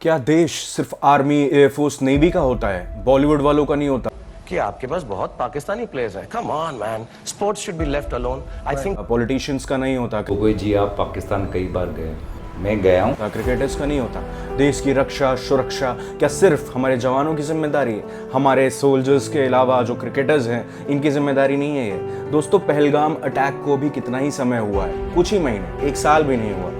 क्या देश सिर्फ आर्मी, एयरफोर्स, नेवी का होता है, बॉलीवुड वालों का नहीं होता? कि आपके पास बहुत पाकिस्तानी प्लेयर्स हैं। Come on man, sports should be left alone. I think politicians का नहीं होता? कोई जी आप पाकिस्तान कई बार गए, मैं गया हूँ। क्रिकेटर्स का नहीं होता? देश की रक्षा सुरक्षा क्या सिर्फ हमारे जवानों की जिम्मेदारी है? हमारे सोल्जर्स के अलावा जो क्रिकेटर्स हैं इनकी जिम्मेदारी नहीं है ये? दोस्तों, पहलगाम अटैक को भी कितना ही समय हुआ है, कुछ ही महीने, एक साल भी नहीं हुआ।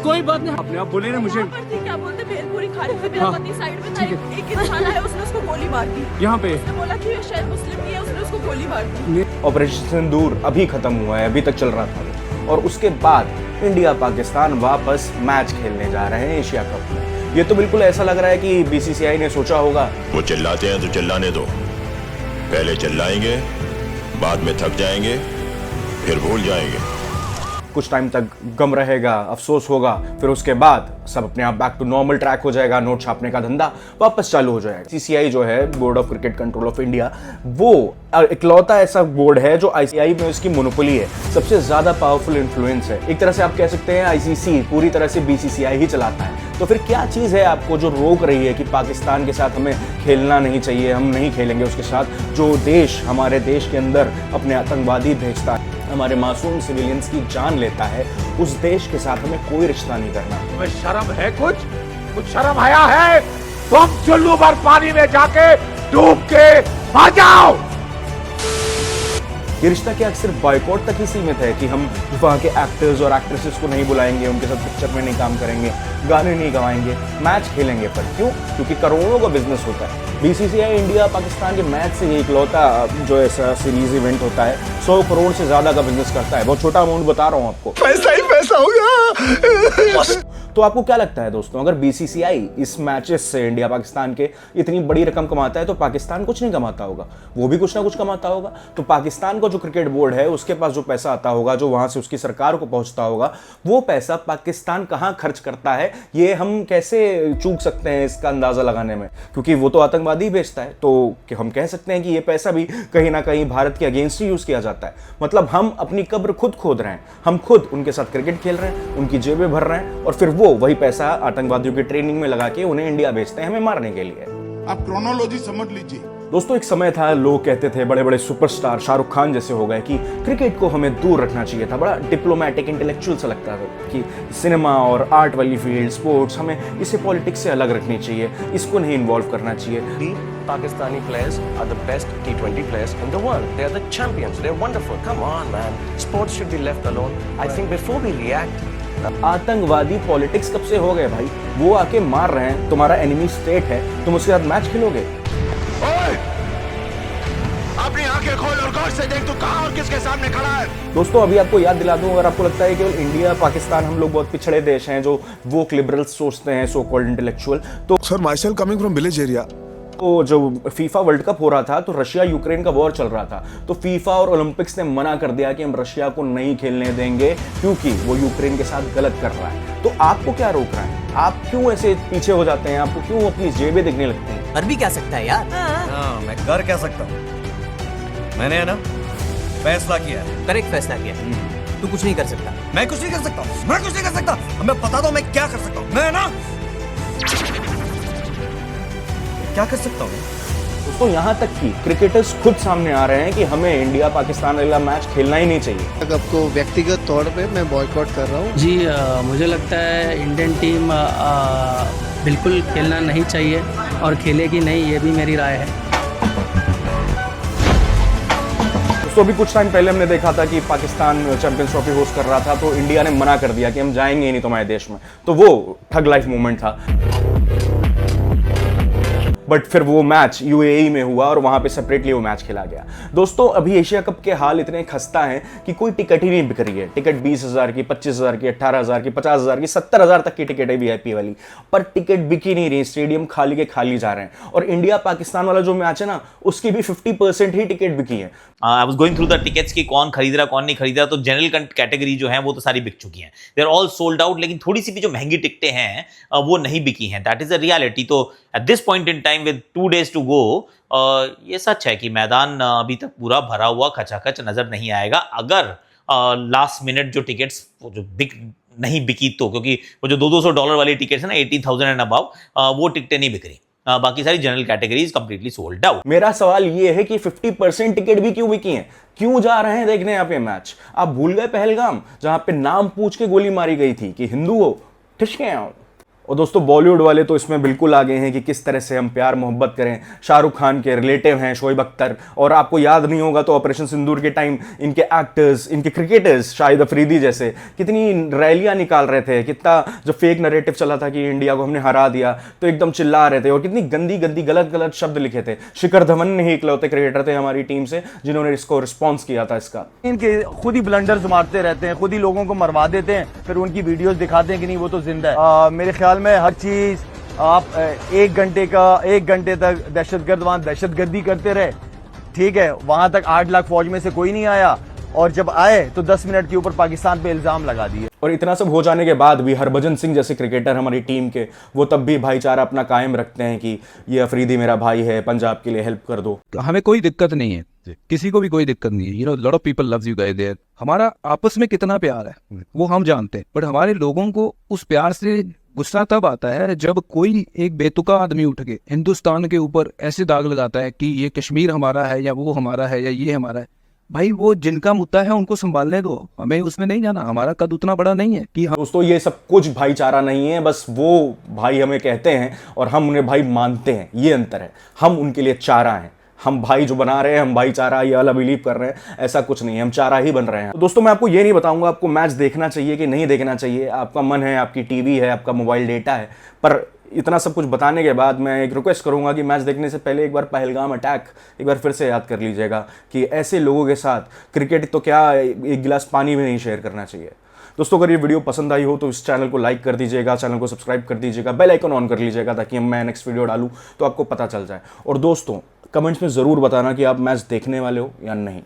कोई बात नहीं, अपने आप बोले ना मुझे। क्या बोलते भेलपुरी खाने से बेलपत्ती साइड में था, एक इंसान आया, उसने उसको गोली मार दी। यहाँ पे उसने बोला कि ये शायद मुस्लिम नहीं है, उसने उसको गोली मार दी। ऑपरेशन सिंदूर अभी खत्म हुआ है, अभी तक चल रहा था, और उसके बाद इंडिया पाकिस्तान वापस मैच खेलने जा रहे हैं एशिया कप में। ये तो बिल्कुल ऐसा लग रहा है कि बीसीसीआई ने सोचा होगा वो चिल्लाते हैं तो चिल्लाने दो, पहले चिल्लाएंगे, बाद में थक जाएंगे, फिर भूल जाएंगे। कुछ टाइम तक गम रहेगा, अफसोस होगा, फिर उसके बाद सब अपने आप बैक टू नॉर्मल ट्रैक हो जाएगा, नोट छापने का धंधा वापस चालू हो जाएगा। सीसीआई जो है, board of cricket control of India, वो इकलौता ऐसा बोर्ड है जो आईसीसीआई में उसकी मोनोपोली है, सबसे ज्यादा पावरफुल इन्फ्लुएंस है। एक तरह से आप कह सकते हैं आईसीसी पूरी तरह से बीसीसीआई ही चलाता है। तो फिर क्या चीज है आपको जो रोक रही है कि पाकिस्तान के साथ हमें खेलना नहीं चाहिए, हम नहीं खेलेंगे उसके साथ? जो देश हमारे देश के अंदर अपने आतंकवादी भेजता है, हमारे मासूम सिविलियंस की जान लेता है, उस देश के साथ हमें कोई रिश्ता नहीं करना। तुम्हें शर्म है? कुछ शर्म आया है? तुम चुल्लू भर पानी में जाके डूब के आ जाओ। ये रिश्ता क्या सिर्फ बॉयकॉट तक ही सीमित है कि हम वहाँ के एक्टर्स और एक्ट्रेसेस को नहीं बुलाएंगे, उनके साथ पिक्चर में नहीं काम करेंगे, गाने नहीं गवाएंगे, मैच खेलेंगे? पर क्यों? क्योंकि करोड़ों का बिजनेस होता है। बीसीसीआई इंडिया पाकिस्तान के मैच से इकलौता जो ऐसा सीरीज इवेंट होता है 100 करोड़ से ज्यादा का बिजनेस करता है। बहुत छोटा अमाउंट बता रहा हूँ आपको, पैसा ही पैसा होगा। तो आपको क्या लगता है दोस्तों, अगर बीसीसीआई इस मैचेस से इंडिया पाकिस्तान के इतनी बड़ी रकम कमाता है तो पाकिस्तान कुछ नहीं कमाता होगा? वो भी कुछ ना कुछ कमाता होगा। तो पाकिस्तान का जो क्रिकेट बोर्ड है उसके पास जो पैसा आता होगा, जो वहां से उसकी सरकार को पहुंचता होगा, वो पैसा पाकिस्तान कहां खर्च करता है ये हम कैसे चूक सकते हैं इसका अंदाजा लगाने में? क्योंकि वो तो आतंकवादी बेचता है, तो हम कह सकते हैं कि ये पैसा भी कहीं ना कहीं भारत के अगेंस्ट ही यूज किया जाता है। मतलब हम अपनी कब्र खुद खोद रहे हैं, हम खुद उनके साथ क्रिकेट खेल रहे हैं, उनकी जेबें भर रहे हैं, और फिर वो वही पैसा आतंकवादियों की ट्रेनिंग में लगा के उन्हें इंडिया भेजते हैं हमें मारने के लिए। आप क्रोनोलॉजी समझ लीजिए दोस्तों, एक समय था लोग कहते थे, बड़े बड़े सुपरस्टार शाहरुख खान जैसे हो गए, कि क्रिकेट को हमें दूर रखना चाहिए था। बड़ा डिप्लोमेटिक इंटेलेक्चुअल सा लगता था कि सिनेमा और आर्ट वाली फील्ड, स्पोर्ट्स, हमें इसे पॉलिटिक्स से अलग रखनी चाहिए, इसको नहीं इन्वॉल्व करना चाहिए। Pakistani players are the best T20 players in the world. They are the champions. They are wonderful. Come on, man. Sports should be left alone. I think before we react. आतंकवादी politics कब से हो गए भाई? वो आके मार रहे हैं, तुम्हारा एनिमी स्टेट है, तुम उसके साथ मैच खेलोगे? अपनी आंखें खोल और गौर से देख, तू कहां और किसके सामने खड़ा है। दोस्तों, अभी आपको याद दिला दूं, अगर आपको लगता है केवल इंडिया पाकिस्तान हम लोग बहुत पिछड़े देश हैं जो वोक लिबरल्स सोचते हैं, सो कॉल्ड इंटेलेक्चुअल, तो sir my self coming from village area. तो जब फीफा वर्ल्ड कप हो रहा था तो रशिया यूक्रेन का वॉर चल रहा था, तो फीफा और ओलंपिक्स ने मना कर दिया कि हम रशिया को नहीं खेलने देंगे क्योंकि वो यूक्रेन के साथ गलत कर रहा है। तो आपको क्या रोक रहा है? आप क्यों ऐसे पीछे हो जाते हैं? आपको क्यों अपनी जेबें दिखने लगती हैं? कर भी क्या सकता है यार? मैं कर क्या सकता हूँ? मैंने है ना फैसला किया है। करेक्ट फैसला किया। तू कुछ नहीं कर सकता। मैं कुछ नहीं कर सकता। मैं कुछ नहीं कर सकता। मैं बता दो मैं क्या कर सकता हूँ। मैं ना क्या कर सकता हूँ? दोस्तों, यहाँ तक कि क्रिकेटर्स खुद सामने आ रहे हैं कि हमें इंडिया पाकिस्तान वाला मैच खेलना ही नहीं चाहिए। अब को व्यक्तिगत तौर पे मैं बॉयकॉट कर रहा हूँ। जी, मुझे लगता है इंडियन टीम बिल्कुल खेलना नहीं चाहिए और खेलेगी नहीं, ये भी मेरी राय है। तो अभी कुछ टाइम पहले हमने देखा था कि पाकिस्तान चैंपियंस ट्रॉफी होस्ट कर रहा था, तो इंडिया ने मना कर दिया कि हम जाएंगे ही नहीं तुम्हारे देश में। तो वो ठग लाइफ मूवमेंट था। बट फिर वो मैच यूएई में हुआ और वहां पे सेपरेटली वो मैच खेला गया। दोस्तों, अभी एशिया कप के हाल इतने खस्ता हैं कि कोई टिकट ही नहीं बिक रही है। टिकट 20,000 की, 25,000 की, 18,000 की, 50,000 की, 70,000 तक की टिकट है वीआईपी वाली, पर टिकट बिक ही नहीं रही। स्टेडियम खाली के खाली जा रहे हैं। और इंडिया पाकिस्तान वाला जो मैच है ना, उसकी भी 50% ही टिकट बिकी है। I was going through the tickets की कौन खरीद रहा कौन नहीं खरीद रहा, तो जनरल कैटेगरी जो है वो तो सारी बिक चुकी हैं, they are all sold out. लेकिन थोड़ी सी भी जो महंगी टिकटें हैं वो नहीं बिकी हैं, दैट इज अ रियलिटी। तो at this point in time with 2 days to go, ये सच है कि मैदान अभी तक पूरा भरा हुआ खचाखच नजर नहीं आएगा। अगर लास्ट मिनट जो टिकट्स जो नहीं बिकी, तो क्योंकि वो जो $200 वाली टिकट्स है ना 80,000 एंड अबव, वो टिकटें नहीं बिक रही। बाकी सारी general categories completely sold out. मेरा सवाल ये है कि 50% टिकट भी क्यों बिकी हैं? क्यों जा रहे हैं देखने यहाँ पे मैच? आप भूल गए पहलगाम, जहां पे नाम पूछ के गोली मारी गई थी कि हिंदू हो, ठीक है। और दोस्तों बॉलीवुड वाले तो इसमें बिल्कुल आगे हैं कि किस तरह से हम प्यार मोहब्बत करें। शाहरुख खान के रिलेटिव हैं शोएब अख्तर, और आपको याद नहीं होगा तो ऑपरेशन सिंदूर के टाइम इनके एक्टर्स, इनके क्रिकेटर्स शाहिद अफरीदी जैसे कितनी रैलियां निकाल रहे थे, कितना जो फेक नरेटिव चला था कि इंडिया को हमने हरा दिया, तो एकदम चिल्ला रहे थे और कितनी गंदी गंदी गलत गलत शब्द लिखे थे। शिखर धवन ने ही इकलौते क्रिकेटर थे हमारी टीम से जिन्होंने इसको रिस्पॉन्स किया था इसका। इनके खुद ही ब्लंडर्स मारते रहते हैं, खुद ही लोगों को मरवा देते हैं, फिर उनकी वीडियोस दिखाते हैं कि नहीं वो तो जिंदा है। मेरे ख्याल में हर चीज आप 1 घंटे तक दहशतगर्द वहां दहशतगर्दी करते रहे, ठीक है। वहां तक 8 लाख फौज में से कोई नहीं आया, और जब आए तो 10 मिनट के ऊपर पाकिस्तान पे इल्जाम लगा दिए। और इतना सब हो जाने के बाद भी हरभजन सिंह जैसे क्रिकेटर हमारी टीम के, वो तब भी भाईचारा अपना कायम रखते हैं कि ये अफरीदी मेरा भाई है, पंजाब के लिए हेल्प कर दो। हमें कोई दिक्कत नहीं है, किसी को भी कोई दिक्कत नहीं है। You know lot of people loves you guys there. हमारा आपस में कितना प्यार है वो हम जानते हैं, बट हमारे लोगों को उस प्यार से गुस्सा तब आता है जब कोई एक बेतुका आदमी उठ के हिंदुस्तान के ऊपर ऐसे दाग लगाता है कि ये कश्मीर हमारा है या वो हमारा है या ये हमारा है। भाई वो जिनका मुद्दा है उनको संभालने दो, हमें उसमें नहीं जाना, हमारा कद उतना बड़ा नहीं है कि दोस्तों ये सब कुछ भाईचारा नहीं है, बस वो भाई हमें कहते हैं और हम उन्हें भाई मानते हैं, ये अंतर है। हम उनके लिए चारा हैं, हम भाई जो बना रहे हैं, हम भाईचारा ये वाला बिलीव कर रहे हैं, ऐसा कुछ नहीं है, हम चारा ही बन रहे हैं। तो दोस्तों मैं आपको ये नहीं बताऊंगा आपको मैच देखना चाहिए कि नहीं देखना चाहिए, आपका मन है, आपकी टीवी है, आपका मोबाइल डेटा है, पर इतना सब कुछ बताने के बाद मैं एक रिक्वेस्ट करूंगा कि मैच देखने से पहले एक बार पहलगाम अटैक एक बार फिर से याद कर लीजिएगा कि ऐसे लोगों के साथ क्रिकेट तो क्या एक गिलास पानी भी नहीं शेयर करना चाहिए। दोस्तों अगर ये वीडियो पसंद आई हो तो इस चैनल को लाइक कर दीजिएगा, चैनल को सब्सक्राइब कर दीजिएगा, बेल आइकन ऑन कर लीजिएगा ताकि मैं नेक्स्ट वीडियो डालूं तो आपको पता चल जाए। और दोस्तों कमेंट्स में ज़रूर बताना कि आप मैच देखने वाले हो या नहीं।